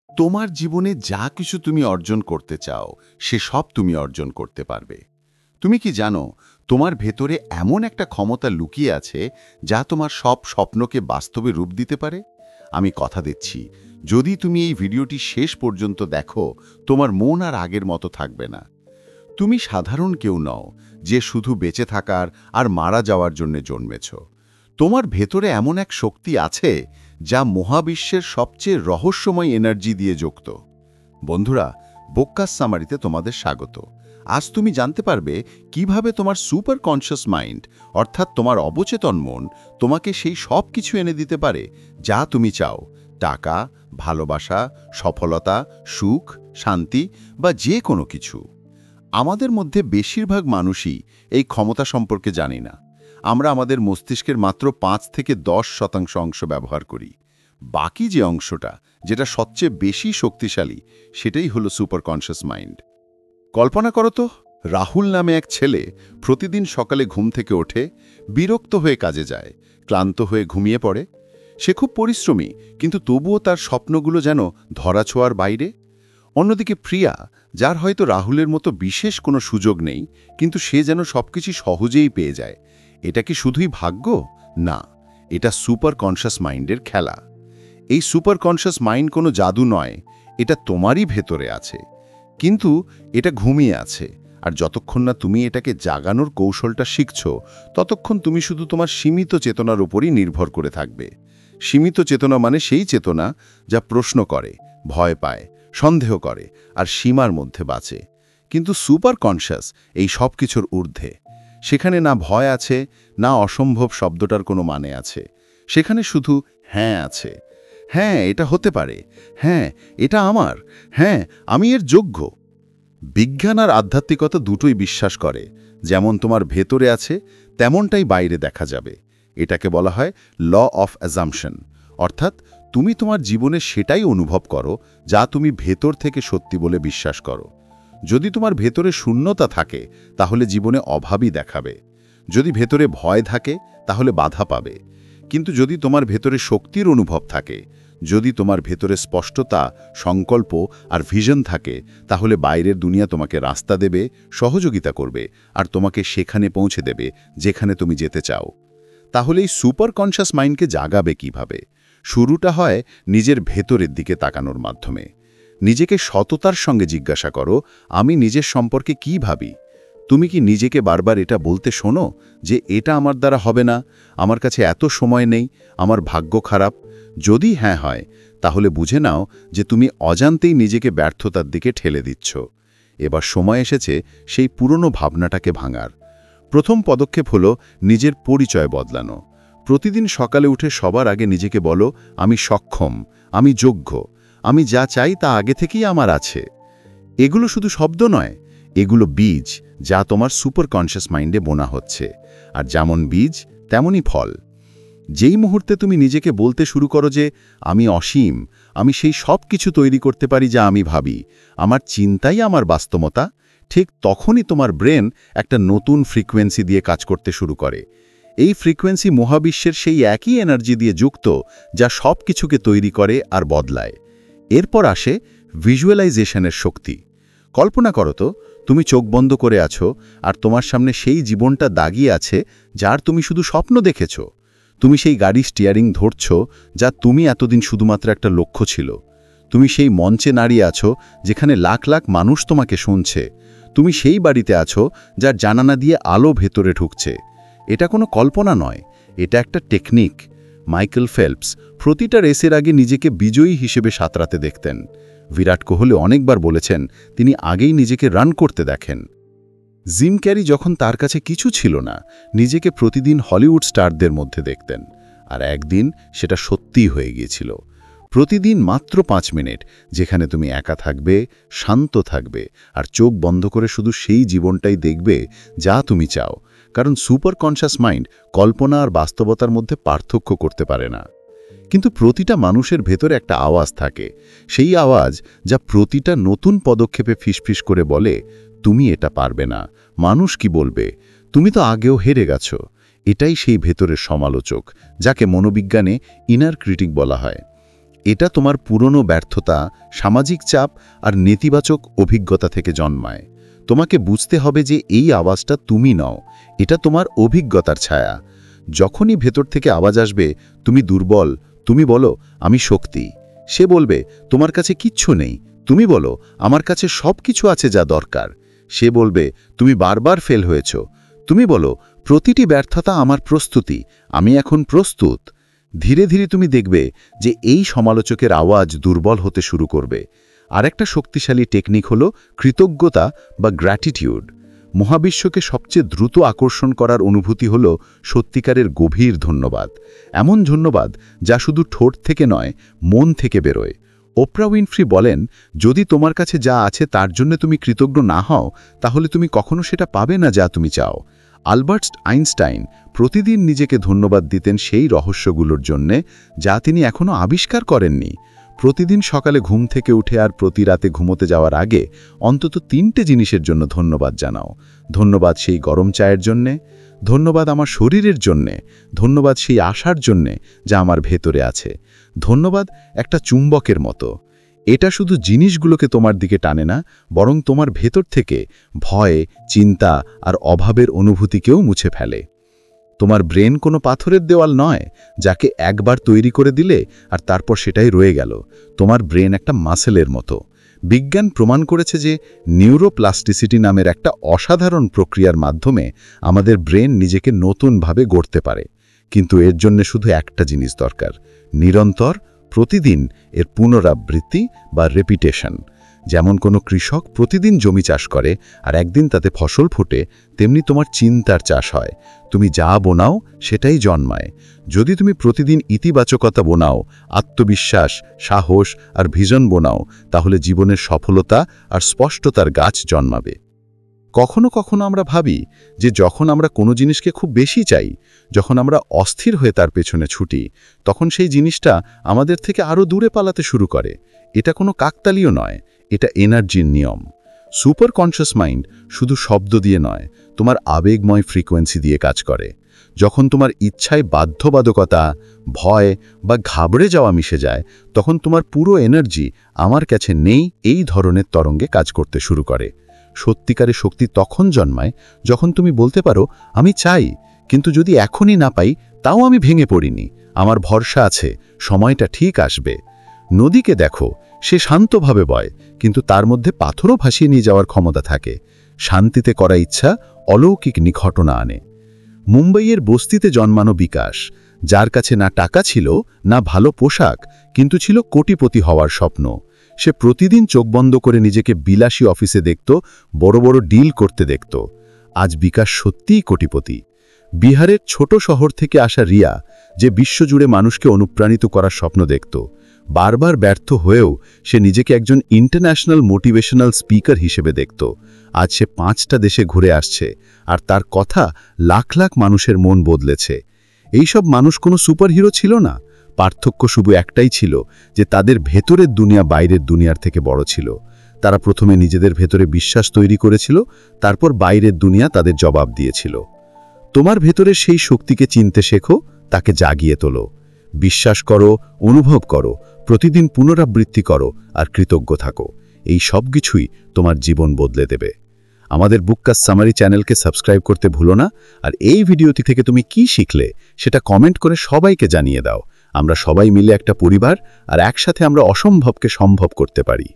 তোমার জীবনে যা কিছু তুমি অর্জন করতে চাও সে সব তুমি অর্জন করতে পারবে। তুমি কি জানো তোমার ভেতরে এমন একটা ক্ষমতা লুকিয়ে আছে যা তোমার সব স্বপ্নকে বাস্তবে রূপ দিতে পারে? আমি কথা দিচ্ছি, যদি তুমি এই ভিডিওটি শেষ পর্যন্ত দেখো, তোমার মন আর আগের মতো থাকবে না। তুমি সাধারণ কেউ নও যে শুধু বেঁচে থাকার আর মারা যাওয়ার জন্য জন্মেছ। তোমার ভেতরে এমন এক শক্তি আছে যা মহাবিশ্বের সবচেয়ে রহস্যময় এনার্জি দিয়ে যুক্ত। বন্ধুরা, বোক্কাস সামারিতে তোমাদের স্বাগত। আজ তুমি জানতে পারবে কিভাবে তোমার সুপার কনশাস মাইন্ড, অর্থাৎ তোমার অবচেতন মন, তোমাকে সেই সব কিছু এনে দিতে পারে যা তুমি চাও। টাকা, ভালোবাসা, সফলতা, সুখ, শান্তি বা যে কোনো কিছু। আমাদের মধ্যে বেশিরভাগ মানুষই এই ক্ষমতা সম্পর্কে জানি না। আমরা আমাদের মস্তিষ্কের মাত্র 5 থেকে 10% অংশ ব্যবহার করি। বাকি যে অংশটা, যেটা সবচেয়ে বেশি শক্তিশালী, সেটাই হলো সুপার কনশাস মাইন্ড। কল্পনা করো তো, রাহুল নামে এক ছেলে প্রতিদিন সকালে ঘুম থেকে ওঠে, বিরক্ত হয়ে কাজে যায়, ক্লান্ত হয়ে ঘুমিয়ে পড়ে। সে খুব পরিশ্রমী, কিন্তু তবুও তার স্বপ্নগুলো যেন ধরাছোঁয়ার বাইরে। অন্যদিকে প্রিয়া, যার হয়তো রাহুলের মতো বিশেষ কোনো সুযোগ নেই, কিন্তু সে যেন সবকিছু সহজেই পেয়ে যায়। এটা কি শুধুই ভাগ্য? না, এটা সুপার কনশাস মাইন্ডের খেলা। এই সুপার কনশাস মাইন্ড কোনো জাদু নয়, এটা তোমারই ভেতরে আছে, কিন্তু এটা ঘুমিয়ে আছে। আর যতক্ষণ না তুমি এটাকে জাগানোর কৌশলটা শিখছ, ততক্ষণ তুমি শুধু তোমার সীমিত চেতনার উপরই নির্ভর করে থাকবে। সীমিত চেতনা মানে সেই চেতনা যা প্রশ্ন করে, ভয় পায়, সন্দেহ করে আর সীমার মধ্যে বাঁচে। কিন্তু সুপার কনশাস এই সব কিছুর ঊর্ধ্বে। সেখানে না ভয় আছে, না অসম্ভব শব্দটার কোনো মানে আছে। সেখানে শুধু হ্যাঁ আছে। হ্যাঁ, এটা হতে পারে। হ্যাঁ, এটা আমার। হ্যাঁ, আমি এর যোগ্য। বিজ্ঞান আর আধ্যাত্মিকতা দুটোই বিশ্বাস করে, যেমন তোমার ভেতরে আছে তেমনটাই বাইরে দেখা যাবে। এটাকে বলা হয় ল অফ অ্যাজাম্পশন, অর্থাৎ তুমি তোমার জীবনে সেটাই অনুভব করো যা তুমি ভেতর থেকে সত্যি বলে বিশ্বাস করো। যদি তোমার ভেতরে শূন্যতা থাকে, তাহলে জীবনে অভাবই দেখাবে। যদি ভেতরে ভয় থাকে, তাহলে বাধা পাবে। কিন্তু যদি তোমার ভেতরে শক্তির অনুভব থাকে, যদি তোমার ভেতরে স্পষ্টতা, সংকল্প আর ভিশন থাকে, তাহলে বাইরের দুনিয়া তোমাকে রাস্তা দেবে, সহযোগিতা করবে আর তোমাকে সেখানে পৌঁছে দেবে যেখানে তুমি যেতে চাও। তাহলে এই সুপার কনশাস মাইন্ডকে জাগাবে কিভাবে? শুরুটা হয় নিজের ভেতরের দিকে তাকানোর মাধ্যমে। নিজেকে সততার সঙ্গে জিজ্ঞাসা করো, আমি নিজের সম্পর্কে কি ভাবি? তুমি কি নিজেকে বারবার এটা বলতে শোনো যে এটা আমার দ্বারা হবে না, আমার কাছে এত সময় নেই, আমার ভাগ্য খারাপ? যদি হ্যাঁ হয়, তাহলে বুঝে নাও যে তুমি অজান্তেই নিজেকে ব্যর্থতার দিকে ঠেলে দিচ্ছ। এবার সময় এসেছে সেই পুরনো ভাবনাটাকে ভাঙার। প্রথম পদক্ষেপ হলো নিজের পরিচয় বদলানো। প্রতিদিন সকালে উঠে সবার আগে নিজেকে বলো, আমি সক্ষম, আমি যোগ্য, আমি যা চাই তা আগে থেকেই আমার আছে। এগুলো শুধু শব্দ নয়, এগুলো বীজ যা তোমার সুপার কনশাস মাইন্ডে বোনা হচ্ছে। আর যেমন বীজ, তেমনই ফল। যেই মুহূর্তে তুমি নিজেকে বলতে শুরু করো যে আমি অসীম, আমি সেই সব কিছু তৈরি করতে পারি যা আমি ভাবি, আমার চিন্তাই আমার বাস্তবতা, ঠিক তখনই তোমার ব্রেন একটা নতুন ফ্রিকোয়েন্সি দিয়ে কাজ করতে শুরু করে। এই ফ্রিকোয়েন্সি মহাবিশ্বের সেই একই এনার্জি দিয়ে যুক্ত যা সব কিছুকে তৈরি করে আর বদলায়। এরপর আসে ভিজুয়ালাইজেশনের শক্তি। কল্পনা করো তো, তুমি চোখ বন্ধ করে আছো আর তোমার সামনে সেই জীবনটা দাগিয়ে আছে যার তুমি শুধু স্বপ্ন দেখেছো। তুমি সেই গাড়ি স্টিয়ারিং ধরছ যা তুমি এতদিন শুধুমাত্র একটা লক্ষ্য ছিল। তুমি সেই মঞ্চে দাঁড়িয়ে আছো যেখানে লাখ লাখ মানুষ তোমাকে শুনছে। তুমি সেই বাড়িতে আছো যার জানালা দিয়ে আলো ভেতরে ঢুকছে। এটা কোনো কল্পনা নয়, এটা একটা টেকনিক। মাইকেল ফেল্পস প্রতিটা রেসের আগে নিজেকে বিজয়ী হিসেবে সাঁতরাতে দেখতেন। বিরাট কোহলি অনেকবার বলেছেন তিনি আগেই নিজেকে রান করতে দেখেন। জিম ক্যারি যখন তার কাছে কিছু ছিল না, নিজেকে প্রতিদিন হলিউড স্টারদের মধ্যে দেখতেন। আর একদিন সেটা সত্যিই হয়ে গিয়েছিল। প্রতিদিন মাত্র 5 মিনিট, যেখানে তুমি একা থাকবে, শান্ত থাকবে আর চোখ বন্ধ করে শুধু সেই জীবনটাই দেখবে যা তুমি চাও। কারণ সুপার কনশাস মাইন্ড কল্পনা আর বাস্তবতার মধ্যে পার্থক্য করতে পারে না। কিন্তু প্রতিটা মানুষের ভেতরে একটা আওয়াজ থাকে, সেই আওয়াজ যা প্রতিটা নতুন পদক্ষেপে ফিসফিস করে বলে, তুমি এটা পারবে না, মানুষ কি বলবে, তুমি তো আগেও হেরে গেছো। এটাই সেই ভেতরের সমালোচক, যাকে মনোবিজ্ঞানে ইনার ক্রিটিক বলা হয়। এটা তোমার পুরনো ব্যর্থতা, সামাজিক চাপ আর নেতিবাচক অভিজ্ঞতা থেকে জন্মায়। তোমাকে বুঝতে হবে যে এই আওয়াজটা তুমি নও, এটা তোমার অভিজ্ঞতার ছায়া। যখনই ভেতর থেকে আওয়াজ আসবে, তুমি দুর্বল, তুমি বলো আমি শক্তি। সে বলবে তোমার কাছে কিচ্ছু নেই, তুমি বলো আমার কাছে সব কিছু আছে যা দরকার। সে বলবে তুমি বারবার ফেল হয়েছ, তুমি বলো প্রতিটি ব্যর্থতা আমার প্রস্তুতি, আমি এখন প্রস্তুত। ধীরে ধীরে তুমি দেখবে যে এই সমালোচকের আওয়াজ দুর্বল হতে শুরু করবে। আরেকটা শক্তিশালী টেকনিক হলো কৃতজ্ঞতা বা গ্র্যাটিটিউড। মহাবিশ্বকে সবচেয়ে দ্রুত আকর্ষণ করার অনুভূতি হলো সত্যিকারের গভীর ধন্যবাদ। এমন ধন্যবাদ যা শুধু ঠোঁট থেকে নয়, মন থেকে বেরোয়। ওপ্রা উইনফ্রি বলেন, যদি তোমার কাছে যা আছে তার জন্য তুমি কৃতজ্ঞ না হও, তাহলে তুমি কখনো সেটা পাবে না যা তুমি চাও। আলবার্ট আইনস্টাইন প্রতিদিন নিজেকে ধন্যবাদ দিতেন সেই রহস্যগুলোর জন্যে যা তিনি এখনও আবিষ্কার করেননি। প্রতিদিন সকালে ঘুম থেকে উঠে আর প্রতি রাতে ঘুমোতে যাওয়ার আগে অন্তত 3টে জিনিসের জন্য ধন্যবাদ জানাও। ধন্যবাদ সেই গরম চায়ের জন্যে, ধন্যবাদ আমার শরীরের জন্যে, ধন্যবাদ সেই আশার জন্যে যা আমার ভেতরে আছে। ধন্যবাদ একটা চুম্বকের মতো, এটা শুধু জিনিসগুলোকে তোমার দিকে টানে না, বরং তোমার ভেতর থেকে ভয়, চিন্তা আর অভাবের অনুভূতিকেও মুছে ফেলে। তোমার ব্রেন কোনো পাথরের দেওয়াল নয় যাকে একবার তৈরি করে দিলে আর তারপর সেটাই রয়ে গেল। তোমার ব্রেন একটা মাসেলের মতো। বিজ্ঞান প্রমাণ করেছে যে নিউরোপ্লাস্টিসিটি নামের একটা অসাধারণ প্রক্রিয়ার মাধ্যমে আমাদের ব্রেন নিজেকে নতুনভাবে গড়তে পারে। কিন্তু এর জন্য শুধু একটা জিনিস দরকার, নিরন্তর, প্রতিদিন এর পুনরাবৃত্তি বা রেপিটেশন। যেমন কোনো কৃষক প্রতিদিন জমি চাষ করে আর একদিন তাতে ফসল ফোটে, তেমনি তোমার চিন্তার চাষ হয়। তুমি যা বোনাও সেটাই জন্মায়। যদি তুমি প্রতিদিন ইতিবাচকতা বোনাও, আত্মবিশ্বাস, সাহস আর ভিজন বোনাও, তাহলে জীবনের সফলতা আর স্পষ্টতার গাছ জন্মাবে। কখনো কখনো আমরা ভাবি যে যখন আমরা কোনো জিনিসকে খুব বেশি চাই, যখন আমরা অস্থির হয়ে তার পেছনে ছুটি, তখন সেই জিনিসটা আমাদের থেকে আরও দূরে পালাতে শুরু করে। এটা কোনো কাকতালীয় নয়, এটা এনার্জির নিয়ম। সুপার কনশাস মাইন্ড শুধু শব্দ দিয়ে নয়, তোমার আবেগময় ফ্রিকোয়েন্সি দিয়ে কাজ করে। যখন তোমার ইচ্ছায় বাধ্যবাধকতা, ভয় বা ঘাবড়ে যাওয়া মিশে যায়, তখন তোমার পুরো এনার্জি আমার কাছে নেই এই ধরনের তরঙ্গে কাজ করতে শুরু করে। সত্যিকারের শক্তি তখন জন্মায় যখন তুমি বলতে পারো আমি চাই, কিন্তু যদি এখনই না পাই তাও আমি ভেঙে পড়িনি, আমার ভরসা আছে, সময়টা ঠিক আসবে। নদীকে দেখো, সে শান্তভাবে বয়, কিন্তু তার মধ্যে পাথরও ভাসিয়ে নিয়ে যাওয়ার ক্ষমতা থাকে। শান্তিতে করা ইচ্ছা অলৌকিক নিঘটনা আনে। মুম্বাইয়ের বস্তিতে জন্মানো বিকাশ, যার কাছে না টাকা ছিল না ভালো পোশাক, কিন্তু ছিল কোটিপতি হওয়ার স্বপ্ন। সে প্রতিদিন চোখ বন্ধ করে নিজেকে বিলাসী অফিসে দেখত, বড় বড় ডিল করতে দেখত। আজ বিকাশ সত্যিই কোটিপতি। বিহারের ছোট শহর থেকে আসা রিয়া, যে বিশ্বজুড়ে মানুষকে অনুপ্রাণিত করার স্বপ্ন দেখত, বারবার ব্যর্থ হয়েও সে নিজেকে একজন ইন্টারন্যাশনাল মোটিভেশনাল স্পিকার হিসেবে দেখত। আজ সে 5টা দেশে ঘুরে আসছে, আর তার কথা লাখ লাখ মানুষের মন বদলেছে। এইসব মানুষ কোনো সুপারহিরো ছিল না, পার্থক্য শুধু একটাই ছিল যে তাদের ভেতরের দুনিয়া বাইরের দুনিয়ার থেকে বড় ছিল। তারা প্রথমে নিজেদের ভেতরে বিশ্বাস তৈরি করেছিল, তারপর বাইরের দুনিয়া তাদের জবাব দিয়েছিল। তোমার ভেতরে সেই শক্তিকে চিনতে শেখো, তাকে জাগিয়ে তোলো। বিশ্বাস করো, অনুভব করো, প্রতিদিন পুনরাবৃত্তি করো আর কৃতজ্ঞ থাকো। এই সব কিছুই তোমার জীবন বদলে দেবে। আমাদের বুককাস্ট সামারি চ্যানেলকে সাবস্ক্রাইব করতে ভুলো না, আর এই ভিডিওটি থেকে তুমি কি শিখলে সেটা কমেন্ট করে সবাইকে জানিয়ে দাও। আমরা সবাই মিলে একটা পরিবার, আর একসাথে আমরা অসম্ভবকে সম্ভব করতে পারি।